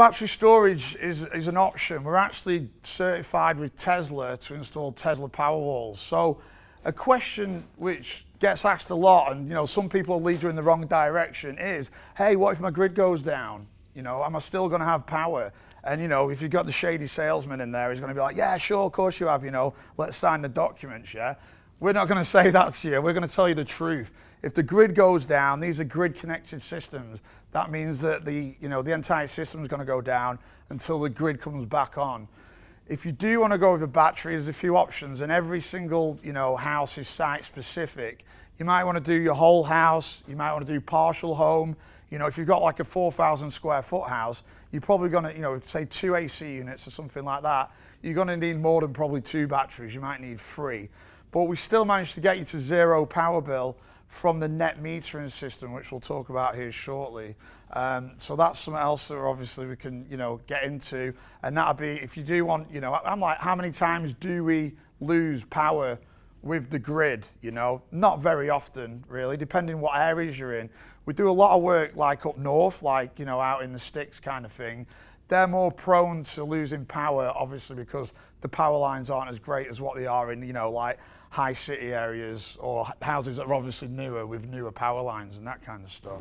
battery storage is an option. We're actually certified with Tesla to install Tesla Powerwalls. So a question which gets asked a lot, and some people lead you in the wrong direction, is, hey, what if my grid goes down? Am I still going to have power? And if you've got the shady salesman in there, he's going to be like, yeah, sure, of course you have, let's sign the documents, yeah? We're not going to say that to you. We're going to tell you the truth. If the grid goes down, these are grid connected systems. That means that the entire system is going to go down until the grid comes back on. If you do want to go with a battery, there's a few options, and every single house is site specific. You might want to do your whole house. You might want to do partial home. If you've got like a 4,000 square foot house, you're probably going to, say 2 AC units or something like that. You're going to need more than probably 2 batteries. You might need 3. But we still managed to get you to 0 power bill from the net metering system, which we'll talk about here shortly. So that's something else that obviously we can, get into. And that'll be, if you do want, I'm like, how many times do we lose power with the grid? Not very often, really, depending what areas you're in. We do a lot of work like up north, like, out in the sticks kind of thing. They're more prone to losing power, obviously, because the power lines aren't as great as what they are in, like high city areas or houses that are obviously newer with newer power lines and that kind of stuff.